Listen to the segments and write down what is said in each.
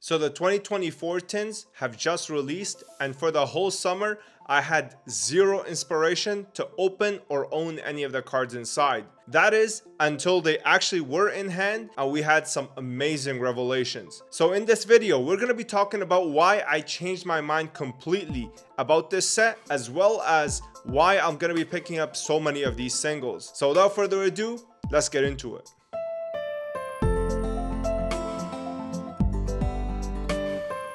So the 2024 tins have just released, and for the whole summer, I had zero inspiration to open or own any of the cards inside. That is, until they actually were in hand and we had some amazing revelations. So in this video, we're going to be talking about why I changed my mind completely about this set, as well as why I'm going to be picking up so many of these singles. So without further ado, let's get into it.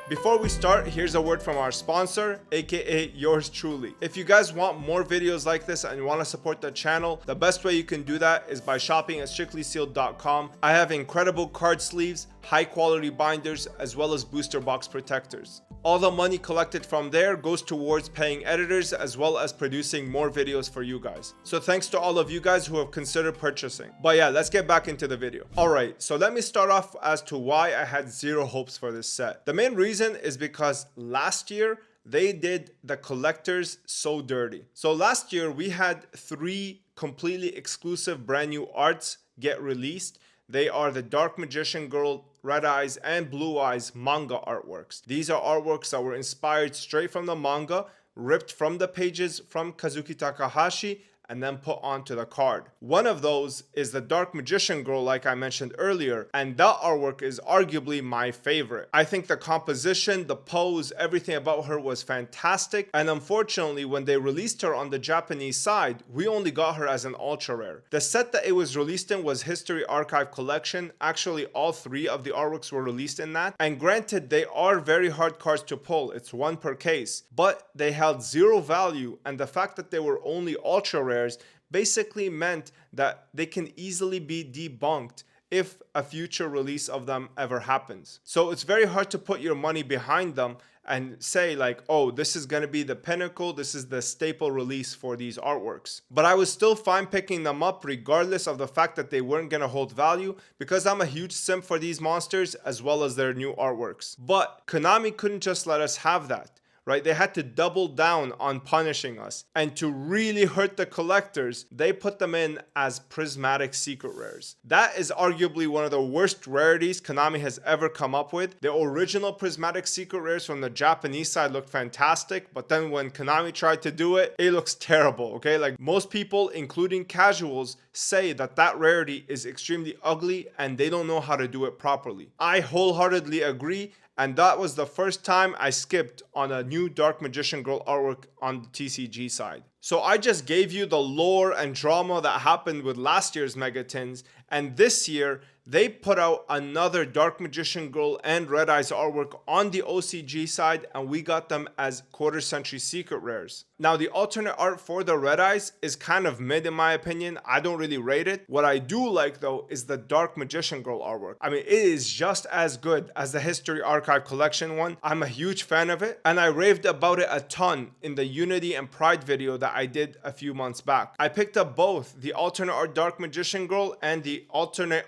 Before we start, here's a word from our sponsor, aka yours truly. If you guys want more videos like this and you want to support the channel, the best way you can do that is by shopping at strictlysealedinc. I have incredible card sleeves, high quality binders, as well as booster box protectors. All the money collected from there goes towards paying editors as well as producing more videos for you guys. So thanks to all of you guys who have considered purchasing. But yeah, let's get back into the video. Alright, so let me start off as to why I had zero hopes for this set. The main reason is because last year they did the collectors so dirty. So last year we had 3 completely exclusive brand new arts get released. They are the Dark Magician Girl, Red Eyes, and Blue Eyes manga artworks. These are artworks that were inspired straight from the manga, ripped from the pages from Kazuki Takahashi, and then put onto the card. One of those is the Dark Magician Girl, like I mentioned earlier, and that artwork is arguably my favorite. I think the composition, the pose, everything about her was fantastic, and unfortunately when they released her on the Japanese side, we only got her as an ultra rare. The set that it was released in was History Archive Collection. Actually, all 3 of the artworks were released in that, and granted, they are very hard cards to pull. It's 1 per case, but they held 0 value, and the fact that they were only ultra rare basically meant that they can easily be debunked if a future release of them ever happens. So it's very hard to put your money behind them and say like, oh, this is going to be the pinnacle, this is the staple release for these artworks. But I was still fine picking them up regardless of the fact that they weren't going to hold value, because I'm a huge simp for these monsters as well as their new artworks. But Konami couldn't just let us have that. Right? They had to double down on punishing us. And to really hurt the collectors, they put them in as prismatic secret rares. That is arguably one of the worst rarities Konami has ever come up with. The original prismatic secret rares from the Japanese side looked fantastic, but then when Konami tried to do it, it looks terrible, okay? Like most people, including casuals, say that that rarity is extremely ugly and they don't know how to do it properly. I wholeheartedly agree. And that was the first time I skipped on a new Dark Magician Girl artwork on the TCG side. So I just gave you the lore and drama that happened with last year's Megatins, and this year they put out another Dark Magician Girl and Red Eyes artwork on the OCG side, and we got them as quarter century secret rares. Now the alternate art for the Red Eyes is kind of mid in my opinion. I don't really rate it. What I do like though is the Dark Magician Girl artwork. I mean, it is just as good as the History Archive Collection one. I'm a huge fan of it, and I raved about it a ton in the Unity and Pride video that I did a few months back. I picked up both the alternate art Dark Magician Girl and the alternate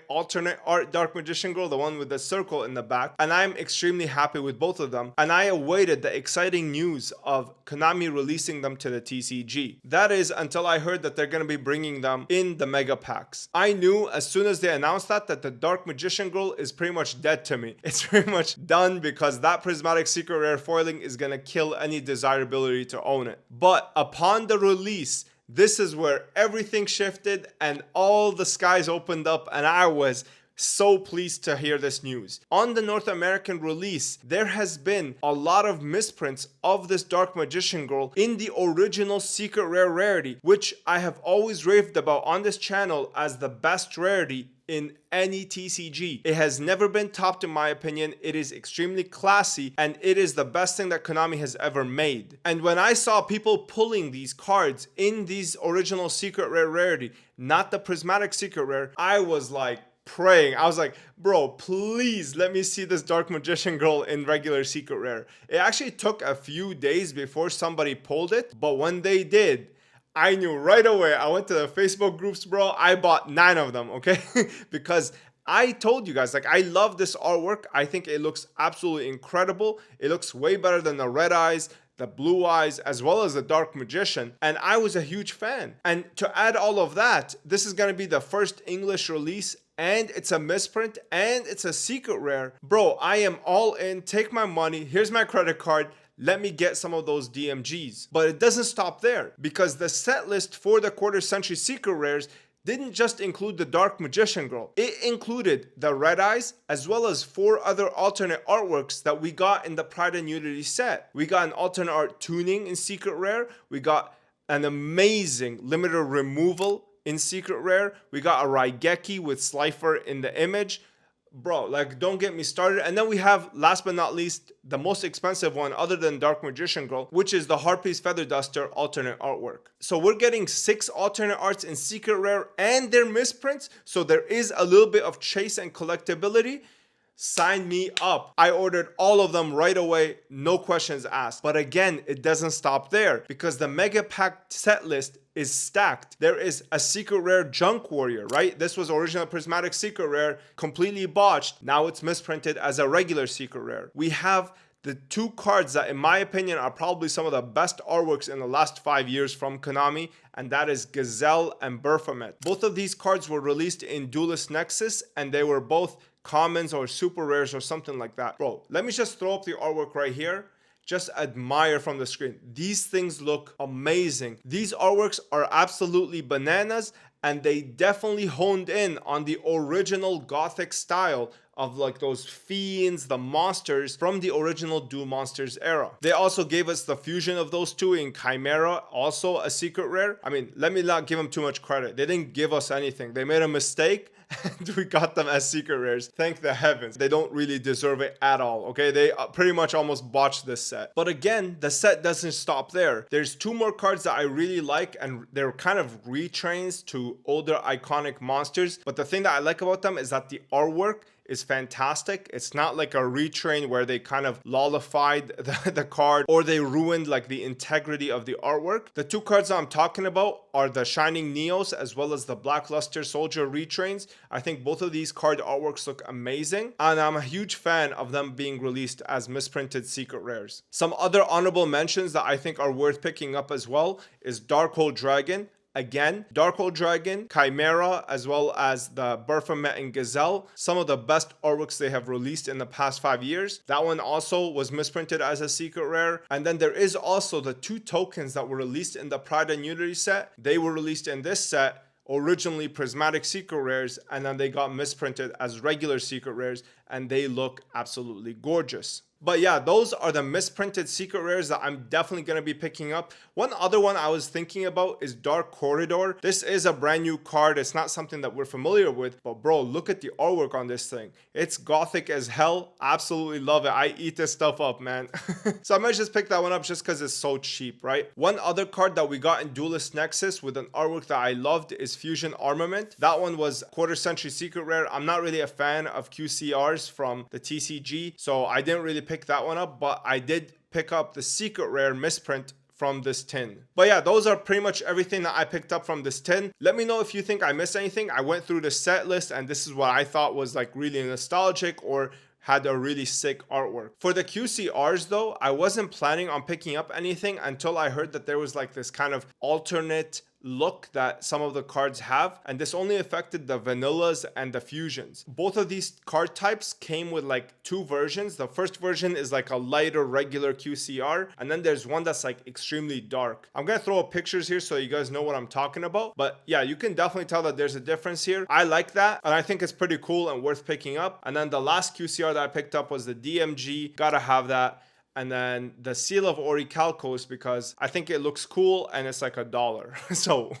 art Dark Magician Girl, the one with the circle in the back, and I'm extremely happy with both of them, and I awaited the exciting news of Konami releasing them to the TCG. That is until I heard that they're going to be bringing them in the mega packs. I knew as soon as they announced that the Dark Magician Girl is pretty much dead to me. It's pretty much done, because that prismatic secret rare foiling is going to kill any desirability to own it. But upon the release, this is where everything shifted and all the skies opened up, and I was so pleased to hear this news. On the North American release, there has been a lot of misprints of this Dark Magician Girl in the original secret rare rarity, which I have always raved about on this channel as the best rarity in any TCG. It has never been topped in my opinion. It is extremely classy, and it is the best thing that Konami has ever made. And when I saw people pulling these cards in these original secret rare rarity, not the prismatic secret rare, I was like praying. I was like, bro, please let me see this Dark Magician Girl in regular secret rare. It actually took a few days before somebody pulled it, but when they did, I knew right away. I went to the Facebook groups, bro. I bought 9 of them, okay? Because I told you guys, like, I love this artwork. I think it looks absolutely incredible. It looks way better than the Red Eyes, the Blue Eyes, as well as the Dark Magician, and I was a huge fan. And to add all of that, this is going to be the first English release and it's a misprint, and it's a secret rare. Bro, I am all in. Take my money. Here's my credit card. Let me get some of those DMGs. But it doesn't stop there, because the set list for the quarter century secret rares didn't just include the Dark Magician Girl. It included the Red Eyes, as well as 4 other alternate artworks that we got in the Pride and Unity set. We got an alternate art tuning in secret rare. We got an amazing limited removal in secret rare. We got a Raigeki with Slifer in the image. Bro, like, don't get me started. And then we have, last but not least, the most expensive one other than Dark Magician Girl, which is the Harpy's Feather Duster alternate artwork. So we're getting 6 alternate arts in secret rare and their misprints. So there is a little bit of chase and collectability. Sign me up. I ordered all of them right away, no questions asked. But again, it doesn't stop there, because the mega pack set list is stacked. There is a secret rare Junk Warrior, right? This was original prismatic secret rare, completely botched. Now it's misprinted as a regular secret rare. We have the 2 cards that, in my opinion, are probably some of the best artworks in the last 5 years from Konami, and that is Gazelle and Baphomet. Both of these cards were released in Duelist Nexus, and they were both commons or super rares or something like that. Bro, let me just throw up the artwork right here. Just admire from the screen. These things look amazing. These artworks are absolutely bananas, and they definitely honed in on the original Gothic style of like those fiends, the monsters from the original Duel Monsters era. They also gave us the fusion of those 2 in Chimera, also a secret rare. I mean, let me not give them too much credit. They didn't give us anything. They made a mistake and we got them as secret rares. Thank the heavens. They don't really deserve it at all, okay? They pretty much almost botched this set. But again, the set doesn't stop there. There's 2 more cards that I really like, and they're kind of retrains to older iconic monsters. But the thing that I like about them is that the artwork is fantastic. It's not like a retrain where they kind of lollified the card, or they ruined like the integrity of the artwork. The 2 cards I'm talking about are the Shining Neos as well as the Black Luster Soldier retrains. I think both of these card artworks look amazing, and I'm a huge fan of them being released as misprinted secret rares. Some other honorable mentions that I think are worth picking up as well is Darkhold Dragon. Again, Darkhold Dragon, Chimera, as well as the Baphomet and Gazelle, some of the best artworks they have released in the past 5 years. That one also was misprinted as a secret rare. And then there is also the 2 tokens that were released in the Pride and Unity set. They were released in this set, originally prismatic secret rares, and then they got misprinted as regular secret rares, and they look absolutely gorgeous. But yeah, those are the misprinted secret rares that I'm definitely going to be picking up. One other one I was thinking about is Dark Corridor. This is a brand new card. It's not something that we're familiar with, but bro, look at the artwork on this thing. It's gothic as hell. Absolutely love it. I eat this stuff up, man. So I might just pick that one up just because it's so cheap, right? One other card that we got in Duelist Nexus with an artwork that I loved is Fusion Armament. That one was quarter century secret rare. I'm not really a fan of QCRs from the TCG, so I didn't really pick that one up, but I did pick up the secret rare misprint from this tin. But yeah, those are pretty much everything that I picked up from this tin. Let me know if you think I missed anything. I went through the set list and this is what I thought was like really nostalgic or had a really sick artwork. For the QCRs though, I wasn't planning on picking up anything until I heard that there was like this kind of alternate look that some of the cards have, and this only affected the vanillas and the fusions. Both of these card types came with like 2 versions. The first version is like a lighter regular QCR, and then there's one that's like extremely dark. I'm gonna throw up pictures here so you guys know what I'm talking about, but yeah, you can definitely tell that there's a difference here. I like that, and I think it's pretty cool and worth picking up. And then the last QCR that I picked up was the DMG. Gotta have that. And then the Seal of Orichalcos, because I think it looks cool and it's like $1. So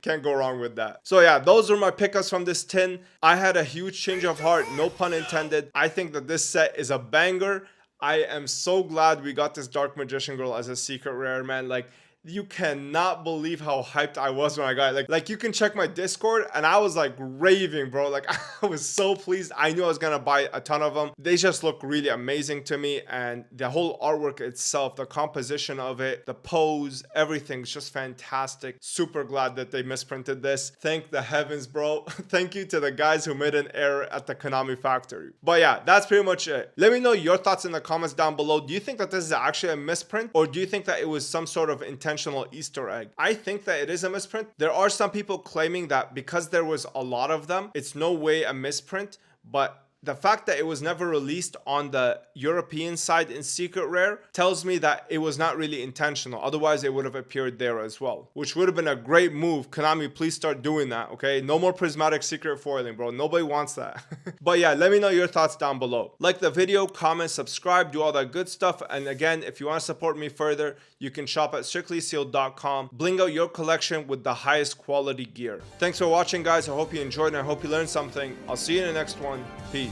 can't go wrong with that. So yeah, those are my pickups from this tin. I had a huge change of heart, no pun intended. I think that this set is a banger. I am so glad we got this Dark Magician Girl as a secret rare, man. Like, you cannot believe how hyped I was when I got it. Like you can check my Discord and I was like raving, bro. Like I was so pleased. I knew I was gonna buy a ton of them. They just look really amazing to me, and the whole artwork itself, the composition of it, the pose, everything's just fantastic. Super glad that they misprinted this. Thank the heavens, bro. Thank you to the guys who made an error at the Konami factory. But yeah, that's pretty much it. Let me know your thoughts in the comments down below. Do you think that this is actually a misprint, or do you think that it was some sort of intentional intentional Easter egg. I think that it is a misprint. There are some people claiming that because there was a lot of them, it's no way a misprint, but the fact that it was never released on the European side in secret rare tells me that it was not really intentional. Otherwise, it would have appeared there as well, which would have been a great move. Konami, please start doing that, okay? No more prismatic secret foiling, bro. Nobody wants that. But yeah, let me know your thoughts down below. Like the video, comment, subscribe, do all that good stuff. And again, if you want to support me further, you can shop at strictlysealed.com. Bling out your collection with the highest quality gear. Thanks for watching, guys. I hope you enjoyed and I hope you learned something. I'll see you in the next one. Peace.